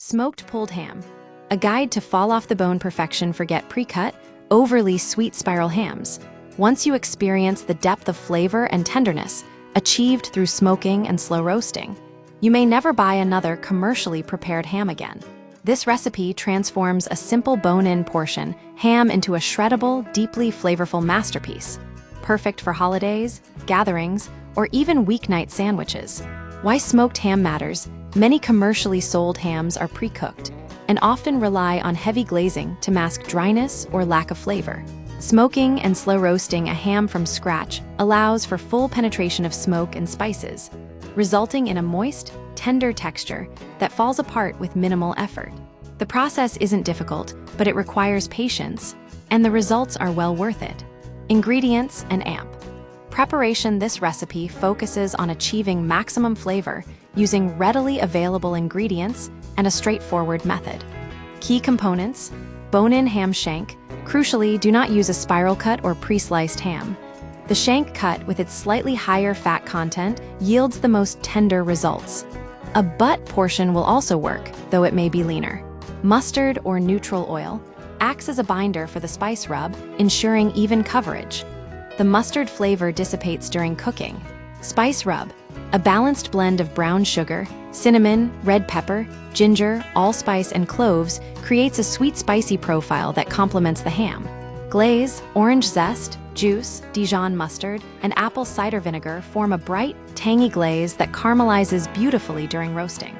Smoked pulled ham. A guide to fall-off-the-bone perfection for get pre-cut, overly sweet spiral hams. Once you experience the depth of flavor and tenderness achieved through smoking and slow roasting, you may never buy another commercially prepared ham again. This recipe transforms a simple bone-in portion ham into a shreddable, deeply flavorful masterpiece, perfect for holidays, gatherings, or even weeknight sandwiches. Why smoked ham matters: many commercially sold hams are pre-cooked and often rely on heavy glazing to mask dryness or lack of flavor. Smoking and slow roasting a ham from scratch allows for full penetration of smoke and spices, resulting in a moist, tender texture that falls apart with minimal effort. The process isn't difficult, but it requires patience, and the results are well worth it. Ingredients and amp. Preparation: this recipe focuses on achieving maximum flavor using readily available ingredients and a straightforward method. Key components: bone-in ham shank. Crucially, do not use a spiral cut or pre-sliced ham. The shank cut, with its slightly higher fat content, yields the most tender results. A butt portion will also work, though it may be leaner. Mustard or neutral oil acts as a binder for the spice rub, ensuring even coverage. The mustard flavor dissipates during cooking. Spice rub: a balanced blend of brown sugar, cinnamon, red pepper, ginger, allspice, and cloves creates a sweet spicy profile that complements the ham. Glaze: orange zest, juice, Dijon mustard, and apple cider vinegar form a bright, tangy glaze that caramelizes beautifully during roasting.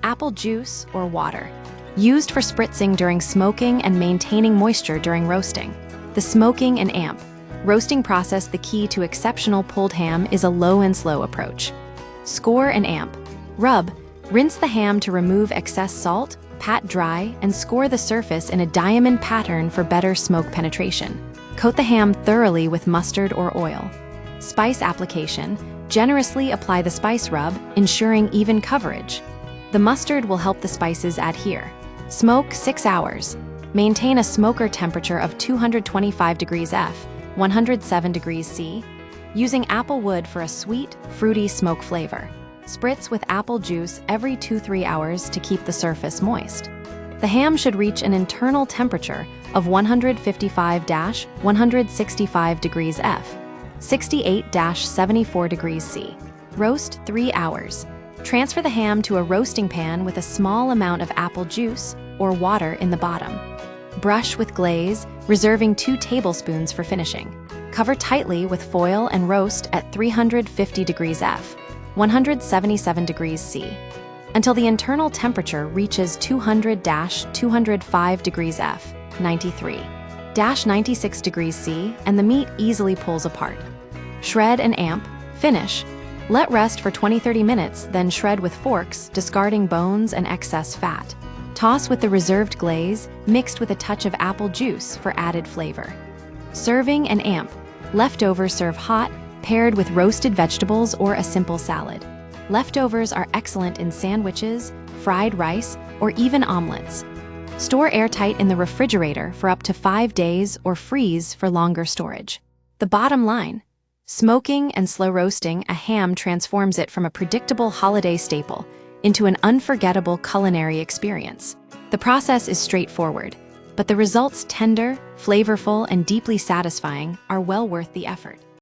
Apple juice or water, used for spritzing during smoking and maintaining moisture during roasting. The smoking and amp. Roasting process: the key to exceptional pulled ham is a low and slow approach. Score and amp. Rub: rinse the ham to remove excess salt, pat dry, and score the surface in a diamond pattern for better smoke penetration. Coat the ham thoroughly with mustard or oil. Spice application: generously apply the spice rub, ensuring even coverage. The mustard will help the spices adhere. Smoke 6 hours. Maintain a smoker temperature of 225 degrees F, 107 degrees C, using apple wood for a sweet, fruity smoke flavor. Spritz with apple juice every 2–3 hours to keep the surface moist. The ham should reach an internal temperature of 155–165 degrees F, 68–74 degrees C. Roast 3 hours. Transfer the ham to a roasting pan with a small amount of apple juice or water in the bottom. Brush with glaze, reserving 2 tablespoons for finishing. Cover tightly with foil and roast at 350 degrees F, 177 degrees C, until the internal temperature reaches 200–205 degrees F, 93–96 degrees C, and the meat easily pulls apart. Shred and amp. Finish. Let rest for 20–30 minutes, then shred with forks, discarding bones and excess fat. Toss with the reserved glaze, mixed with a touch of apple juice for added flavor. Serving and amp. Leftovers serve hot, paired with roasted vegetables or a simple salad. Leftovers are excellent in sandwiches, fried rice, or even omelets. Store airtight in the refrigerator for up to 5 days or freeze for longer storage. The bottom line: smoking and slow roasting a ham transforms it from a predictable holiday staple into an unforgettable culinary experience. The process is straightforward, but the results, tender, flavorful, and deeply satisfying, are well worth the effort.